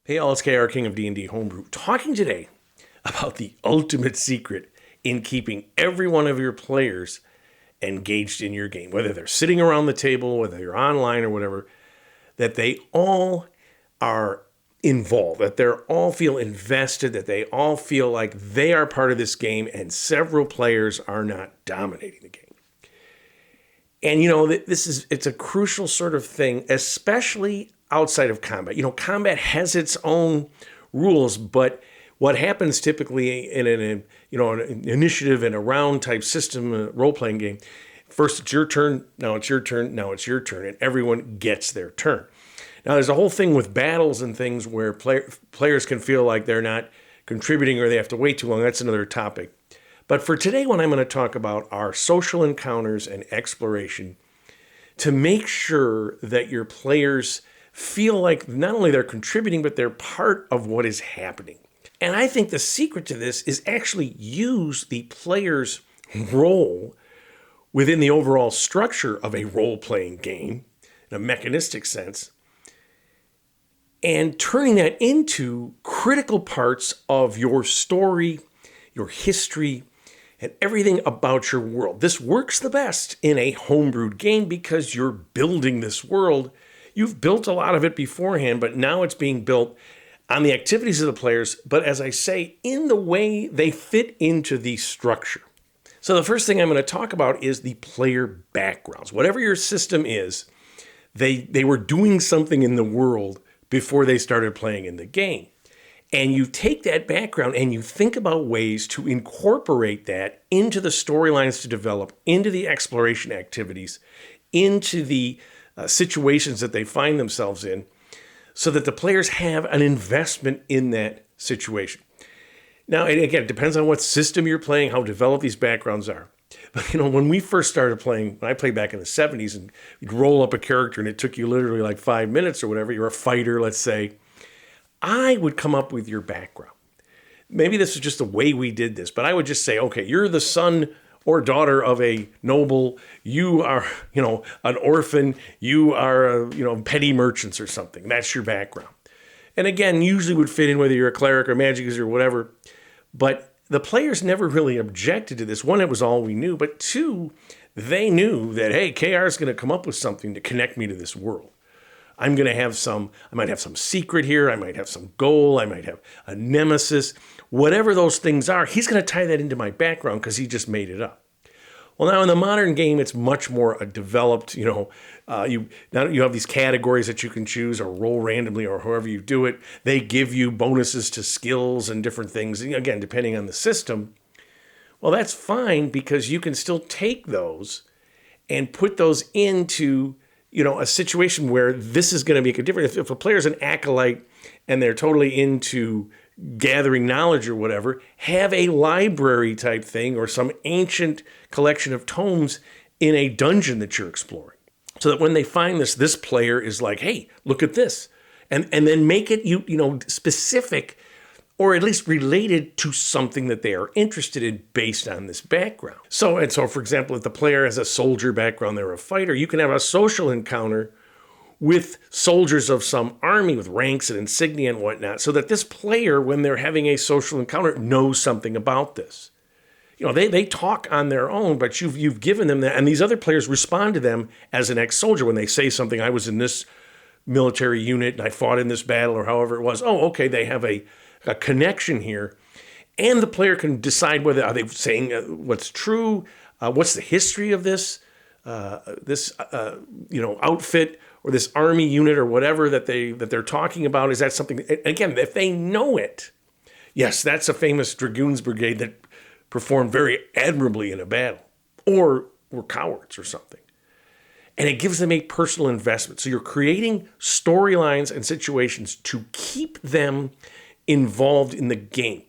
Hey all, it's KR, King of D&D Homebrew, talking today about the ultimate secret in keeping every one of your players engaged in your game, whether they're sitting around the table, whether you're online or whatever, that they all are involved, that they all feel invested, that they all feel like they are part of this game and several players are not dominating the game. And it's a crucial sort of thing, especially outside of combat. Combat has its own rules, but what happens typically in an initiative and a round type system, a role-playing game, first it's your turn, now it's your turn, now it's your turn, and everyone gets their turn. Now there's a whole thing with battles and things where players can feel like they're not contributing or they have to wait too long. That's another topic. But for today, what I'm going to talk about are social encounters and exploration to make sure that your players feel like not only they're contributing, but they're part of what is happening. And I think the secret to this is actually use the player's role within the overall structure of a role-playing game, in a mechanistic sense, and turning that into critical parts of your story, your history, and everything about your world. This works the best in a homebrewed game because you're building this world. You've built a lot of it beforehand, but now it's being built on the activities of the players, but as I say, in the way they fit into the structure. So the first thing I'm going to talk about is the player backgrounds. Whatever your system is, they were doing something in the world before they started playing in the game. And you take that background and you think about ways to incorporate that into the storylines to develop, into the exploration activities, into the situations that they find themselves in, so that the players have an investment in that situation. Now, and again, it depends on what system you're playing, how developed these backgrounds are. But when we first started playing, when I played back in the 70s, and you'd roll up a character and it took you literally like 5 minutes or whatever, you're a fighter, let's say, I would come up with your background. Maybe this is just the way we did this, but I would just say, okay, you're the son or daughter of a noble, you are, an orphan, you are, petty merchants or something. That's your background. And again, usually would fit in whether you're a cleric or magic user or whatever, but the players never really objected to this. One, it was all we knew, but two, they knew that, hey, KR is going to come up with something to connect me to this world. I might have some secret here, I might have some goal, I might have a nemesis, whatever those things are, he's going to tie that into my background because he just made it up. Well, now in the modern game, it's much more a developed, you have these categories that you can choose or roll randomly or however you do it. They give you bonuses to skills and different things, again, depending on the system. Well, that's fine because you can still take those and put those into a situation where this is going to make a difference. If a player's an acolyte and they're totally into gathering knowledge or whatever, have a library type thing or some ancient collection of tomes in a dungeon that you're exploring. So that when they find this player is like, hey, look at this. And then make it specific or at least related to something that they are interested in based on this background. So, for example, if the player has a soldier background, they're a fighter, you can have a social encounter with soldiers of some army with ranks and insignia and whatnot, so that this player, when they're having a social encounter, knows something about this. They talk on their own, but you've given them that, and these other players respond to them as an ex-soldier when they say something, I was in this military unit and I fought in this battle or however it was. Oh, okay, they have a connection here, and the player can decide whether are they saying what's true, what's the history of this outfit or this army unit or whatever that they're talking about. Is that something? Again, if they know it, yes, that's a famous dragoons brigade that performed very admirably in a battle, or were cowards or something. And it gives them a personal investment. So you're creating storylines and situations to keep them involved in the game.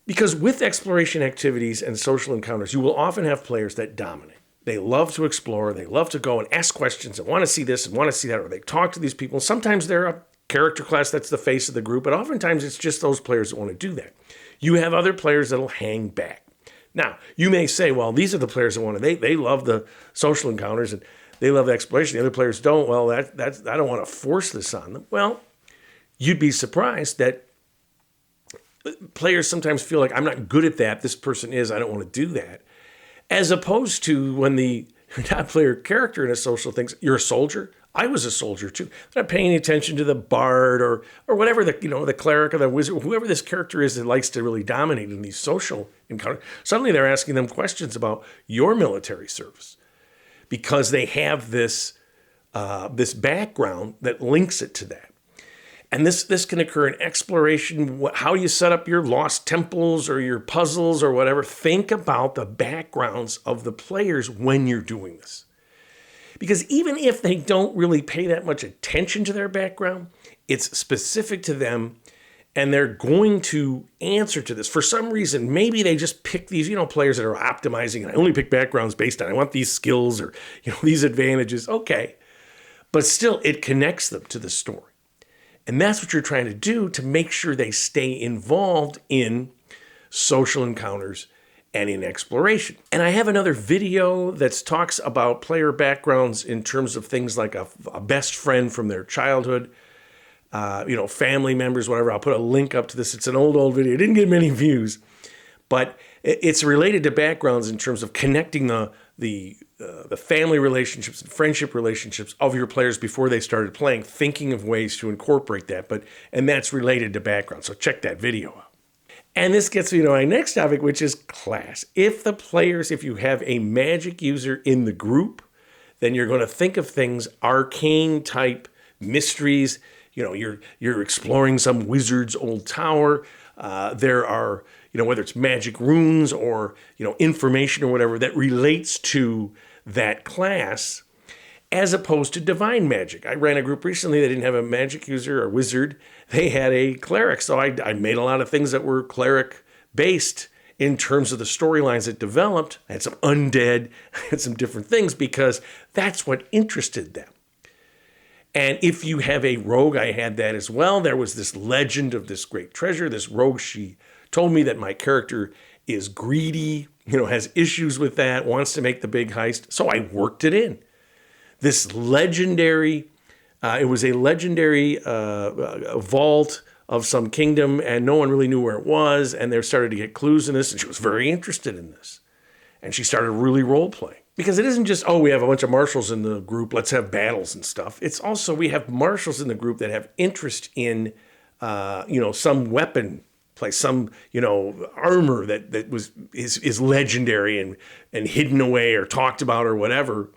Because with exploration activities and social encounters, you will often have players that dominate. They love to explore, they love to go and ask questions and want to see this and want to see that, or they talk to these people. Sometimes they're a character class that's the face of the group, but oftentimes it's just those players that want to do that. You have other players that'll hang back. Now, you may say, well, these are the players that want to, they love the social encounters and they love the exploration. The other players don't. Well, that's I don't want to force this on them. Well, you'd be surprised that players sometimes feel like, I'm not good at that. This person is. I don't want to do that. As opposed to when the non-player character in a social thinks, you're a soldier. I was a soldier too. They're not paying any attention to the bard or whatever, the cleric or the wizard, whoever this character is that likes to really dominate in these social encounters. Suddenly they're asking them questions about your military service because they have this background that links it to that. And this can occur in exploration, how you set up your lost temples or your puzzles or whatever. Think about the backgrounds of the players when you're doing this. Because even if they don't really pay that much attention to their background, it's specific to them and they're going to answer to this. For some reason, maybe they just pick these, players that are optimizing and I only pick backgrounds based on I want these skills or, these advantages. Okay. But still, it connects them to the story. And that's what you're trying to do to make sure they stay involved in social encounters and in exploration. And I have another video that talks about player backgrounds in terms of things like a best friend from their childhood, family members, whatever. I'll put a link up to this. It's an old video. It didn't get many views, but it's related to backgrounds in terms of connecting the family relationships and friendship relationships of your players before they started playing, thinking of ways to incorporate that. And that's related to background. So check that video out. And this gets me to my next topic, which is class. If you have a magic user in the group, then you're going to think of things, arcane type mysteries. You're exploring some wizard's old tower. There are, whether it's magic runes or, information or whatever that relates to that class, as opposed to divine magic. I ran a group recently that didn't have a magic user or wizard. They had a cleric. So I made a lot of things that were cleric based in terms of the storylines that developed. I had some undead, I had some different things because that's what interested them. And if you have a rogue, I had that as well. There was this legend of this great treasure. This rogue, she told me that my character is greedy, has issues with that, wants to make the big heist. So I worked it in. This legendary, it was a legendary vault of some kingdom, and no one really knew where it was, and they started to get clues in this, and she was very interested in this. And she started really role-playing. Because it isn't just, we have a bunch of marshals in the group, let's have battles and stuff. It's also, we have marshals in the group that have interest in, some weapon play, some, armor that is legendary and hidden away or talked about or whatever.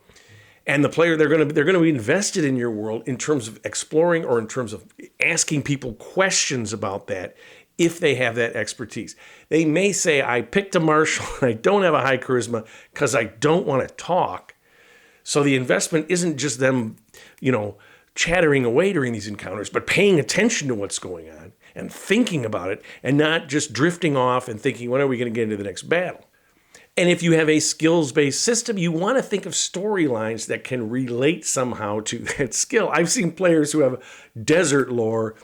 And the player, they're going to be invested in your world in terms of exploring or in terms of asking people questions about that if they have that expertise. They may say, I picked a marshal and I don't have a high charisma because I don't want to talk. So the investment isn't just them, chattering away during these encounters, but paying attention to what's going on and thinking about it and not just drifting off and thinking, when are we going to get into the next battle? And if you have a skills-based system, you want to think of storylines that can relate somehow to that skill. I've seen players who have desert lore,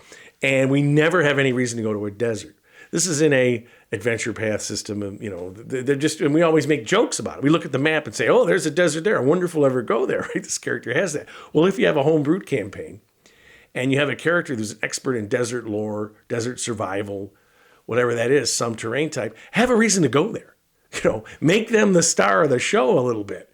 and we never have any reason to go to a desert. This is in a adventure path system, and and we always make jokes about it. We look at the map and say, "Oh, there's a desert there. I wonder if we'll ever go there." Right? This character has that. Well, if you have a Homebrewed campaign, and you have a character who's an expert in desert lore, desert survival, whatever that is, some terrain type, have a reason to go there. Make them the star of the show a little bit.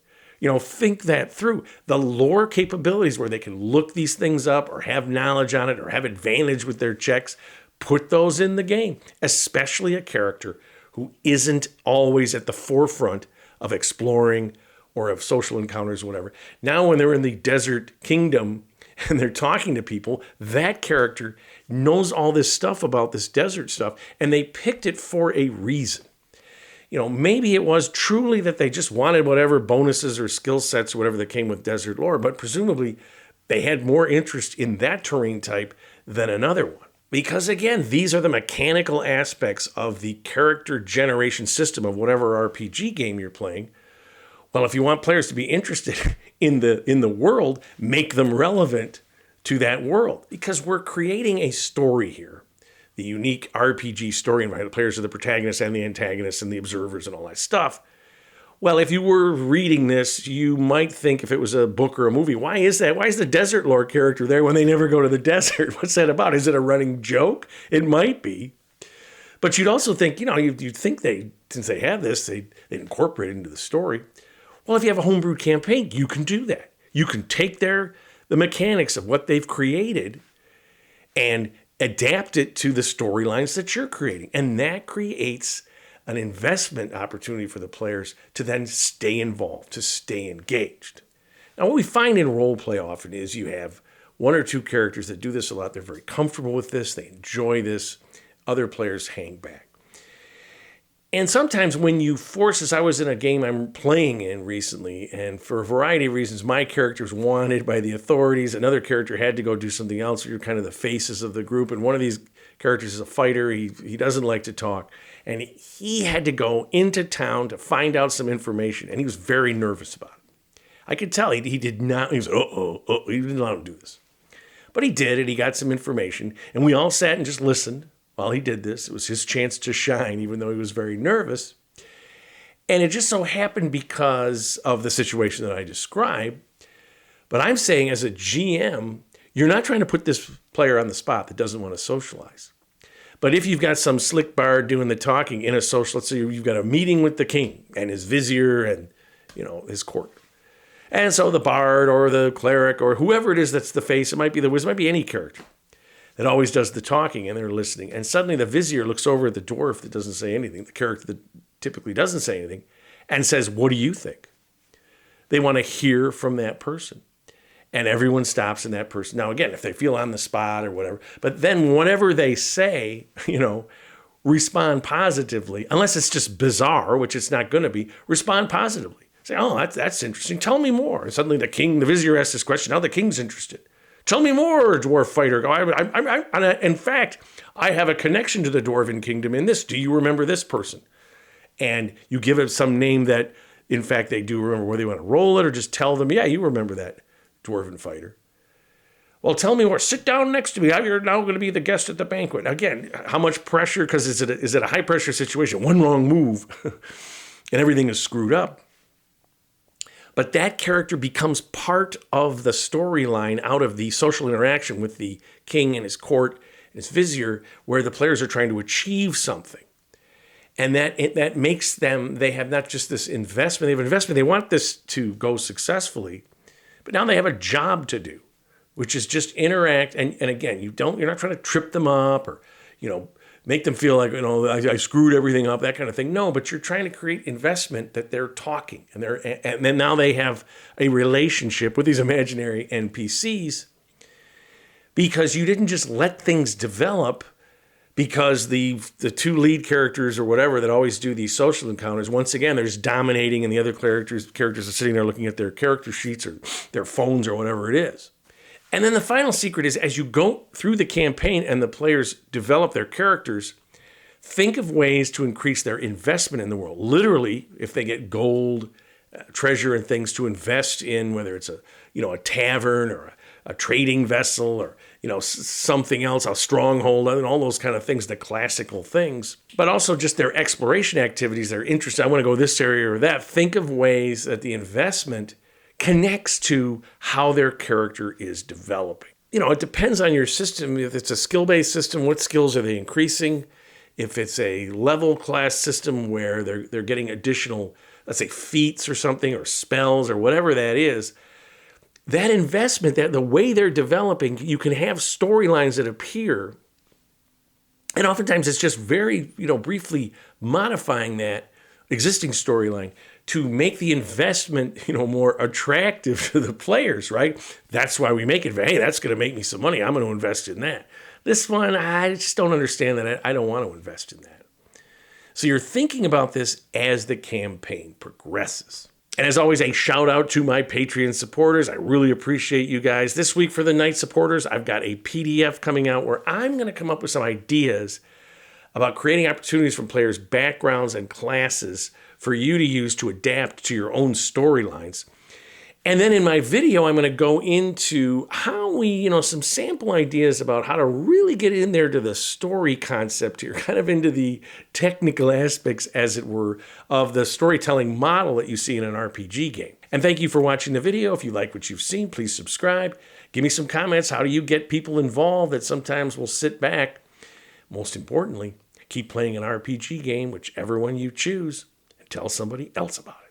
Think that through. The lore capabilities where they can look these things up or have knowledge on it or have advantage with their checks, put those in the game, especially a character who isn't always at the forefront of exploring or of social encounters or whatever. Now, when they're in the desert kingdom and they're talking to people, that character knows all this stuff about this desert stuff, and they picked it for a reason. Maybe it was truly that they just wanted whatever bonuses or skill sets or whatever that came with desert lore, but presumably they had more interest in that terrain type than another one. Because again, these are the mechanical aspects of the character generation system of whatever RPG game you're playing. Well, if you want players to be interested in the world, make them relevant to that world, because we're creating a story here. The unique RPG story, and the players are the protagonists and the antagonists and the observers and all that stuff. Well, if you were reading this, you might think if it was a book or a movie, why is that? Why is the Desert Lord character there when they never go to the desert? What's that about? Is it a running joke? It might be. But you'd also think, you'd think since they have this, they incorporate it into the story. Well, if you have a homebrewed campaign, you can do that. You can take the mechanics of what they've created and adapt it to the storylines that you're creating. And that creates an investment opportunity for the players to then stay involved, to stay engaged. Now, what we find in roleplay often is you have one or two characters that do this a lot. They're very comfortable with this. They enjoy this. Other players hang back. And sometimes when you force this, I was in a game I'm playing in recently, and for a variety of reasons, my character's wanted by the authorities. Another character had to go do something else. You're kind of the faces of the group, and one of these characters is a fighter. He doesn't like to talk, and he had to go into town to find out some information, and he was very nervous about it. I could tell he did not. He was he didn't allow him to do this, but he did, and he got some information, and we all sat and just listened while he did this. It was his chance to shine, even though he was very nervous. And it just so happened because of the situation that I described. But I'm saying as a GM, you're not trying to put this player on the spot that doesn't want to socialize. But if you've got some slick bard doing the talking in a social, let's say you've got a meeting with the king and his vizier and, his court. And so the bard or the cleric or whoever it is that's the face, it might be the wizard, it might be any character that always does the talking and they're listening. And suddenly the vizier looks over at the dwarf that doesn't say anything, the character that typically doesn't say anything, and says, "What do you think?" They want to hear from that person. And everyone stops in that person. Now, again, if they feel on the spot or whatever, but then whatever they say, respond positively, unless it's just bizarre, which it's not going to be, respond positively. Say, "Oh, that's interesting. Tell me more." And suddenly the vizier asks this question. Now the king's interested. "Tell me more, dwarf fighter." In fact, I have a connection to the dwarven kingdom in this. Do you remember this person? And you give it some name that, in fact, they do remember, whether you want to roll it or just tell them, "Yeah, you remember that dwarven fighter." "Well, tell me more. Sit down next to me. You're now going to be the guest at the banquet." Again, how much pressure? Because is it a high pressure situation? One wrong move and everything is screwed up. But that character becomes part of the storyline out of the social interaction with the king and his court and his vizier, where the players are trying to achieve something. And that makes them, they have not just this investment, they have an investment, they want this to go successfully, but now they have a job to do, which is just interact. And again, you're not trying to trip them up or, make them feel like, I screwed everything up, that kind of thing. No, but you're trying to create investment that they're talking and then now they have a relationship with these imaginary NPCs because you didn't just let things develop because the two lead characters or whatever that always do these social encounters, once again, they're just dominating and the other characters are sitting there looking at their character sheets or their phones or whatever it is. And then the final secret is as you go through the campaign and the players develop their characters, think of ways to increase their investment in the world. Literally, if they get gold, treasure, and things to invest in, whether it's a tavern or a trading vessel or something else, a stronghold, and all those kind of things, the classical things, but also just their exploration activities, their interest. I want to go this area or that. Think of ways that the investment connects to how their character is developing. It depends on your system. If it's a skill-based system, what skills are they increasing? If it's a level class system where they're getting additional, let's say, feats or something, or spells or whatever that is, that investment, that the way they're developing, you can have storylines that appear, and oftentimes it's just very, briefly modifying that existing storyline to make the investment, more attractive to the players, right? That's why we make it. Hey, that's going to make me some money. I'm going to invest in that. This one, I just don't understand that. I don't want to invest in that. So you're thinking about this as the campaign progresses. And as always, a shout out to my Patreon supporters. I really appreciate you guys. This week for the night supporters, I've got a PDF coming out where I'm going to come up with some ideas about creating opportunities from players' backgrounds and classes for you to use to adapt to your own storylines. And then in my video, I'm going to go into how we, some sample ideas about how to really get in there to the story concept here, kind of into the technical aspects, as it were, of the storytelling model that you see in an RPG game. And thank you for watching the video. If you like what you've seen, please subscribe. Give me some comments. How do you get people involved that sometimes will sit back? Most importantly, keep playing an RPG game, whichever one you choose, and tell somebody else about it.